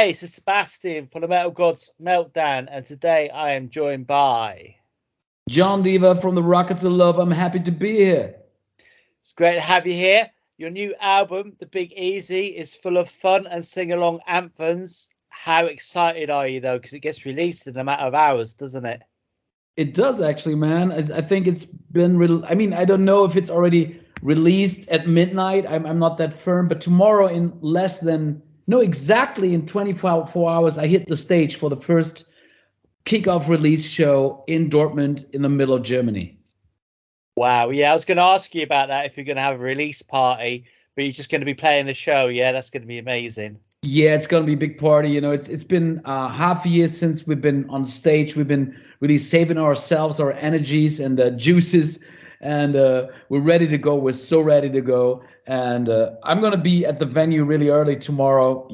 Hey, this is Sebastian for the Metal Gods Meltdown, and today I am joined by. Jon Diva from the Rockets of Love. I'm happy to be here. It's great to have you here. Your new album, The Big Easy, is full of fun and sing-along anthems. How excited are you, though? Because it gets released in a matter of hours, doesn't it? It does actually, man. I think it's been. I don't know if it's already released at midnight. I'm not that firm, but tomorrow, in less than no, exactly in 24 hours, I hit the stage for the first kickoff release show in Dortmund in the middle of Germany. Wow. Yeah, I was going to ask you about that if you're going to have a release party, but you're just going to be playing the show. Yeah, that's going to be amazing. Yeah, it's gonna be a big party. It's been half a year since we've been on stage. We've been really saving ourselves, our energies and juices, and we're ready to go. We're so ready to go. And I'm gonna be at the venue really early tomorrow.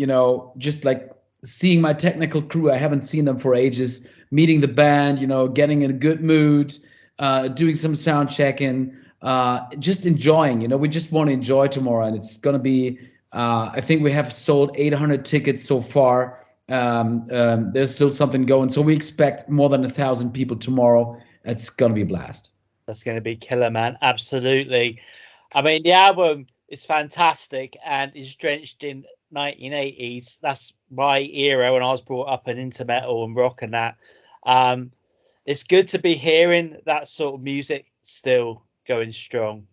Just like seeing my technical crew. I haven't seen them for ages. Meeting the band. Getting in a good mood. Doing some sound checking. Just enjoying. We just want to enjoy tomorrow, and it's gonna be. I think we have sold 800 tickets so far. There's still something going, so we expect more than 1,000 people tomorrow. It's gonna be a blast. That's going to be killer, man. Absolutely. I mean, the album is fantastic and is drenched in 1980s. That's my era when I was brought up and into metal and rock and that. It's good to be hearing that sort of music still going strong.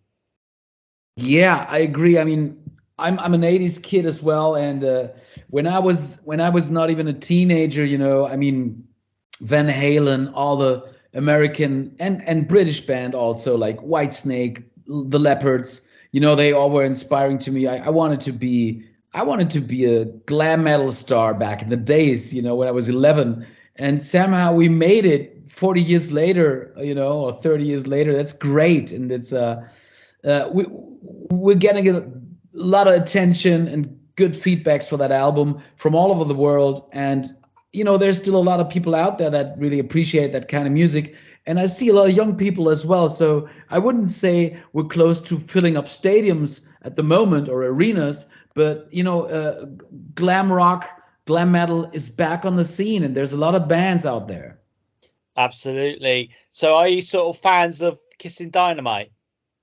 Yeah, I agree. I mean, I'm an '80s kid as well, and when I was not even a teenager, I mean, Van Halen, all the American and British band also like Whitesnake, the Leopards. They all were inspiring to me. I wanted to be a glam metal star back in the days. When I was 11, and somehow we made it 40 years later. Or 30 years later. That's great, and it's we're getting a lot of attention and good feedbacks for that album from all over the world. And there's still a lot of people out there that really appreciate that kind of music, and I see a lot of young people as well. So I wouldn't say we're close to filling up stadiums at the moment or arenas, but glam rock, glam metal is back on the scene, and there's a lot of bands out there. Absolutely. So are you sort of fans of Kissing Dynamite?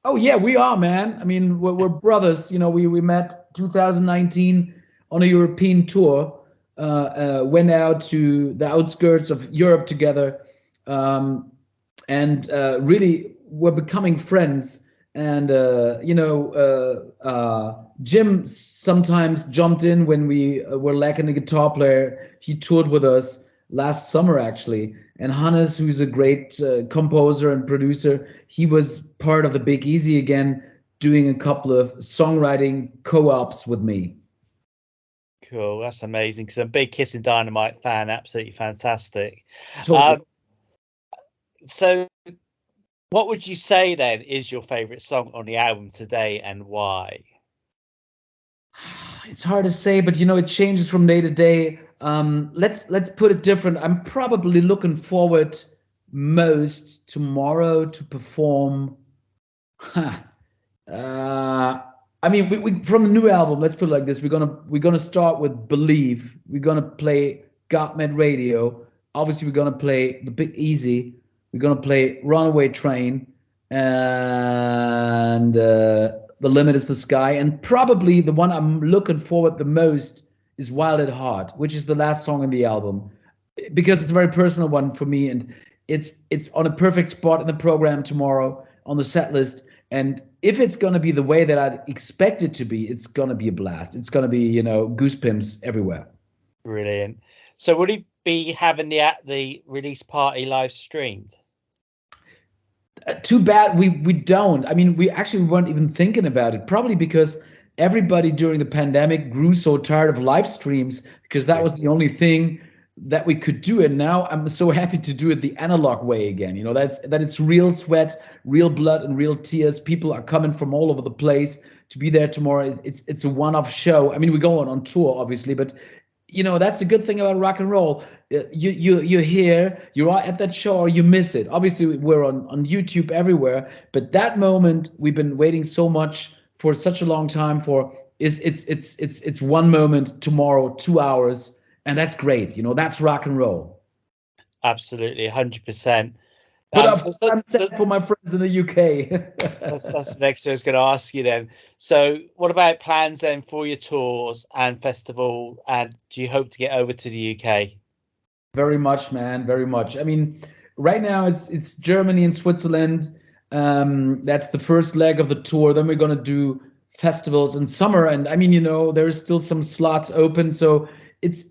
Oh yeah, we are, man. I mean, we're brothers. We met 2019 on a European tour. Went out to the outskirts of Europe together, and really we're becoming friends. And Jim sometimes jumped in when we were lacking a guitar player. He toured with us last summer actually. And Hannes, who's a great composer and producer, he was part of the Big Easy again, doing a couple of songwriting co-ops with me. Cool, that's amazing. Because I'm a big Kissing Dynamite fan. Absolutely fantastic. Totally. So, what would you say then is your favorite song on the album today, and why? It's hard to say, but it changes from day to day. Let's put it different. I'm probably looking forward most tomorrow to perform. I mean, we from the new album. Let's put it like this: we're gonna start with Believe. We're gonna play God Med Radio. Obviously, we're gonna play The Big Easy. We're gonna play Runaway Train, and The Limit Is the Sky. And probably the one I'm looking forward the most is Wild at Heart, which is the last song in the album, because it's a very personal one for me, and it's on a perfect spot in the program tomorrow on the set list. And if it's going to be the way that I'd expect it to be, it's going to be a blast. It's going to be, goosebumps everywhere. Brilliant. So would he be having the release party live streamed? Too bad we don't. I mean, we actually weren't even thinking about it, probably because everybody during the pandemic grew so tired of live streams, because that was the only thing that we could do. And now I'm so happy to do it the analog way again. That it's real sweat, real blood, and real tears. People are coming from all over the place to be there tomorrow. It's a one-off show. I mean, we're going on tour, obviously, but that's the good thing about rock and roll. You're here, you're at that show, or you miss it. Obviously, we're on YouTube everywhere, but that moment we've been waiting so much for such a long time for it's one moment tomorrow, 2 hours, and that's great. You know, that's rock and roll. Absolutely, 100%. But of So, course, I'm sad for my friends in the UK. that's the next thing I was going to ask you then. So, what about plans then for your tours and festival? And do you hope to get over to the UK? Very much, man. Very much. I mean, right now it's Germany and Switzerland. That's the first leg of the tour. Then we're gonna do festivals in summer, and I mean, you know, there's still some slots open. So it's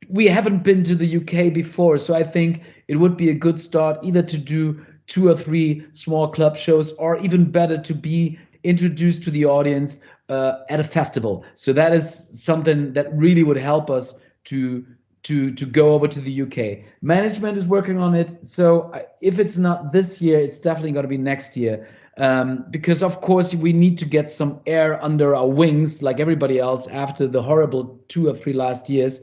we haven't been to the UK before, so I think it would be a good start either to do 2 or 3 small club shows, or even better to be introduced to the audience at a festival. So that is something that really would help us to to go over to the UK. Management is working on it, so if it's not this year, it's definitely going to be next year. Because of course we need to get some air under our wings, like everybody else, after the horrible 2 or 3 last years.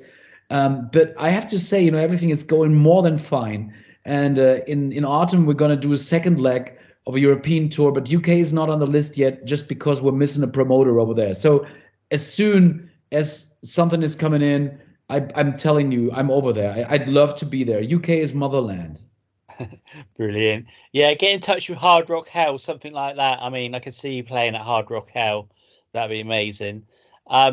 But I have to say, you know, everything is going more than fine. And in autumn, we're going to do a second leg of a European tour, but UK is not on the list yet, just because we're missing a promoter over there. So as soon as something is coming in, I'm telling you, I'm over there. I'd love to be there. UK is motherland. Brilliant. Yeah, get in touch with Hard Rock Hell, something like that. I mean, I can see you playing at Hard Rock Hell. That'd be amazing.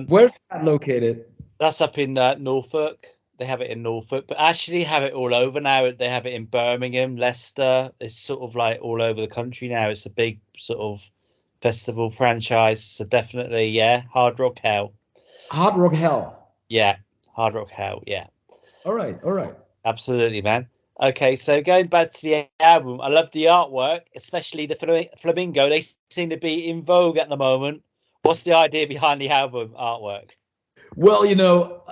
Where's that located? That's up in Norfolk. They have it in Norfolk, but actually have it all over now. They have it in Birmingham, Leicester. It's sort of like all over the country now. It's a big sort of festival franchise. So definitely, yeah, Hard Rock Hell. Hard Rock Hell. Yeah, Hard Rock Hell. Yeah, All right, all right. absolutely, man. Okay, so going back to the album, I love the artwork, especially the flamingo. They seem to be in vogue at the moment. What's the idea behind the album artwork? Well, you know,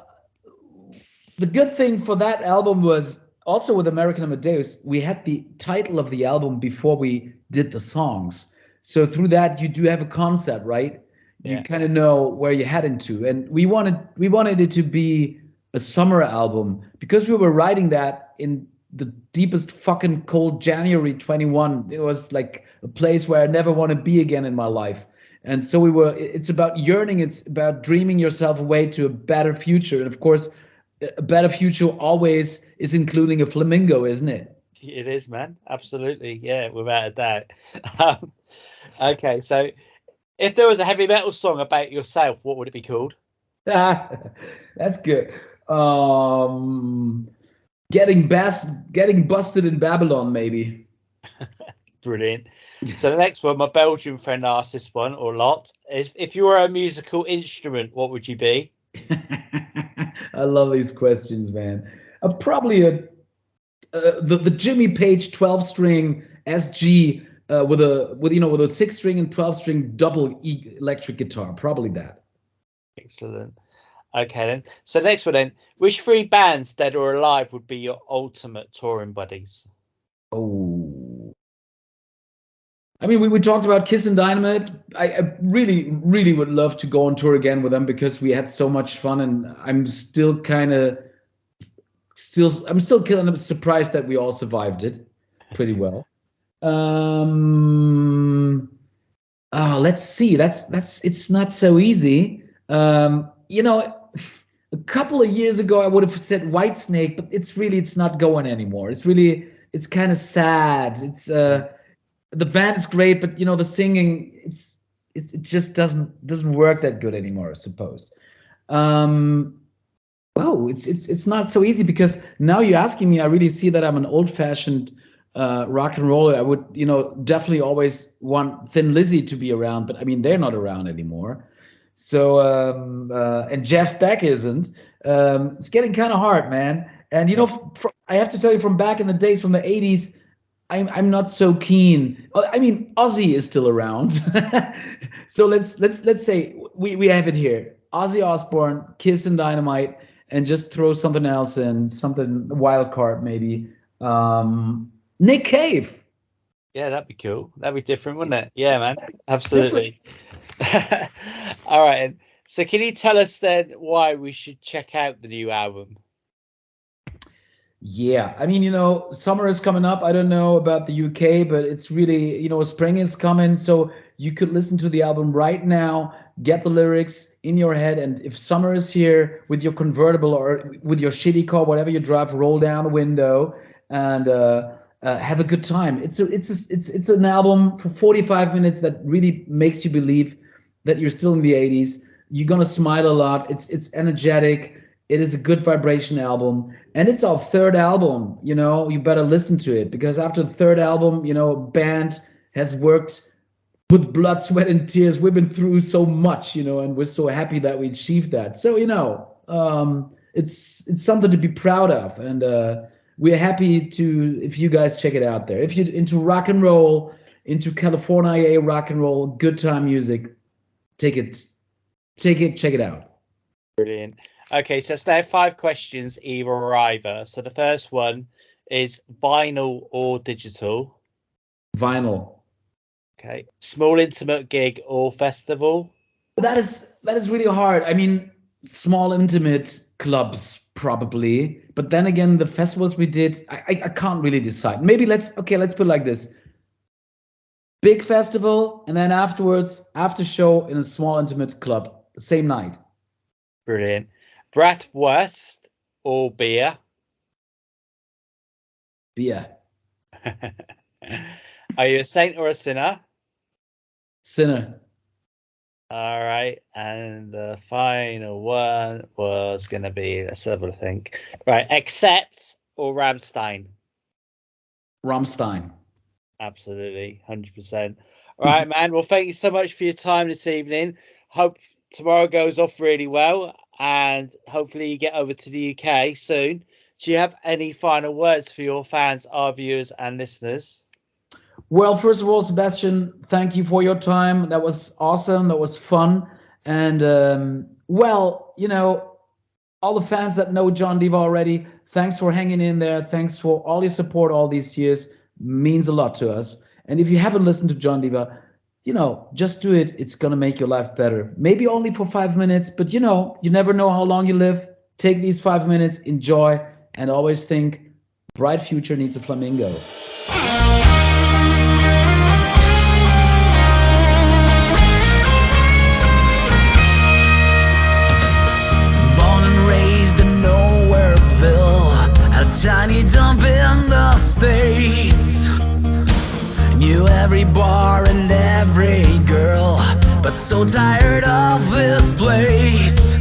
the good thing for that album was also with American Amadeus, we had the title of the album before we did the songs. So through that, you do have a concept, right? You Yeah. kind of know where you're heading to. And we wanted it to be a summer album because we were writing that in the deepest fucking cold January 21. It was like a place where I never want to be again in my life. And so it's about yearning, it's about dreaming yourself away to a better future. And of course, a better future always is including a flamingo, isn't it? It is, man. Absolutely. Yeah, without a doubt. Um, okay, so if there was a heavy metal song about yourself, what would it be called? That's good. Um, getting busted in Babylon, maybe. Brilliant. So the next one, my Belgian friend asked this one, or lot, is if you were a musical instrument, what would you be? I love these questions, man. Probably the Jimmy Page 12 string SG with a 6 string and 12 string double electric guitar. Probably that. Excellent. Okay then. So next one then, which 3 bands, dead or alive, would be your ultimate touring buddies? Oh. I mean, we talked about Kiss and Dynamite. I really, really would love to go on tour again with them because we had so much fun, and I'm still kind of I'm still kind of surprised that we all survived it pretty well. Let's see. That's it's not so easy. You know, a couple of years ago I would have said Whitesnake, but it's not going anymore. It's kind of sad. It's the band is great, but you know the singing it just doesn't work that good anymore, I suppose. Well, it's not so easy because now you're asking me. I really see that I'm an old-fashioned rock and roller. I would, you know, definitely always want Thin Lizzy to be around, but I mean they're not around anymore. So and Jeff Beck isn't. It's getting kind of hard, man. And you know, I have to tell you, from back in the days, from the '80s, I'm not so keen. I mean, Ozzy is still around. So let's say we have it here: Ozzy Osbourne, Kiss and Dynamite, and just throw something else in, something wild card maybe. Nick Cave. Yeah, that'd be cool. That'd be different, wouldn't it? Yeah, man. Absolutely. All right. And so can you tell us then why we should check out the new album? Yeah, I mean, you know, summer is coming up. I don't know about the UK, but it's really, you know, spring is coming. So you could listen to the album right now, get the lyrics in your head, and if summer is here, with your convertible or with your shitty car, whatever you drive, roll down the window and have a good time. It's an album for 45 minutes that really makes you believe that you're still in the 80s. You're gonna smile a lot. It's energetic. It is a good vibration album, and it's our third album. You know, you better listen to it, because after the third album, you know, band has worked with blood, sweat, and tears. We've been through so much, you know, and we're so happy that we achieved that. So, you know, it's something to be proud of, and we're happy to if you guys check it out there. If you're into rock and roll, into California rock and roll, good time music, check it out. Brilliant. Okay, so it's now 5 questions, either or either. So the first one is vinyl or digital? Vinyl. Okay. Small intimate gig or festival? That is really hard. I mean, small intimate clubs probably, but then again, the festivals we did, I can't really decide. Maybe let's put it like this: big festival, and then afterwards, after show in a small intimate club, the same night. Brilliant. Bratwurst or beer? Beer. Are you a saint or a sinner? Sinner. All right. And the final one was going to be, let's have a think. Right. Accept or Rammstein? Rammstein. Absolutely. 100%. All right, man. Well, thank you so much for your time this evening. Hope tomorrow goes off really well, and hopefully you get over to the UK soon. Do you have any final words for your fans, our viewers and listeners? Well, first of all, Sebastian, thank you for your time. That was awesome. That was fun. And well, you know, all the fans that know Jon Diva already, thanks for hanging in there. Thanks for all your support all these years. Means a lot to us. And if you haven't listened to Jon Diva, you know, just do it. It's going to make your life better. Maybe only for 5 minutes, but you know, you never know how long you live. Take these 5 minutes, enjoy, and always think, bright future needs a flamingo. Born and raised in Nowheresville, a tiny dump in the States. Knew every bar and every girl, but so tired of this place.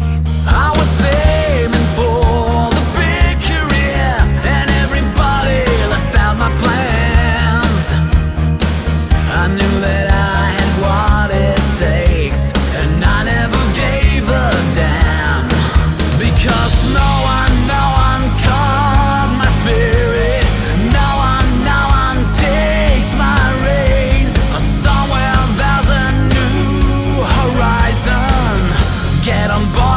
I was aiming for the big career, and everybody left out my plans. I knew that I had what it takes, and I never gave a damn, because no one caught my spirit. No one takes my reins. Somewhere there's a new horizon. Get on board.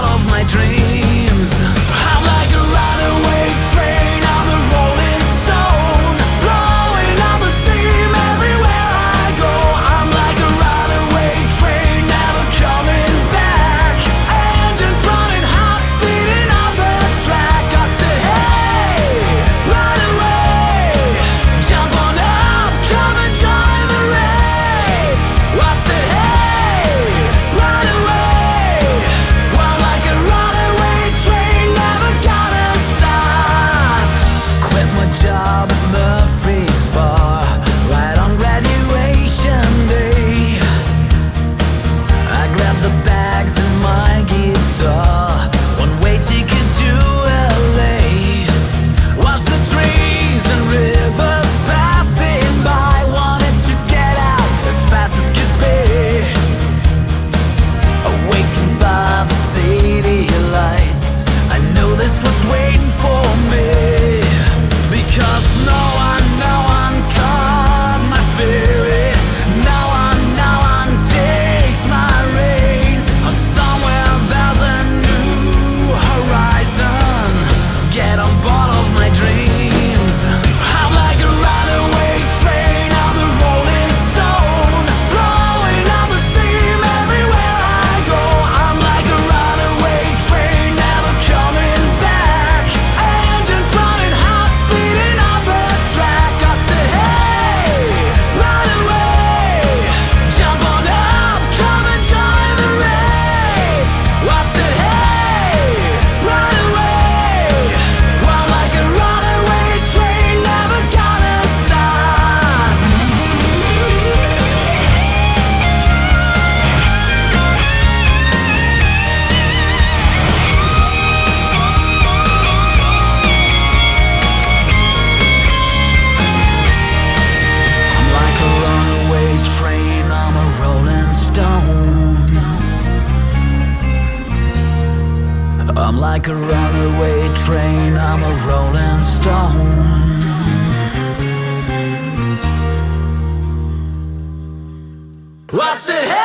I'm like a runaway train, I'm a rolling stone. I said, hey!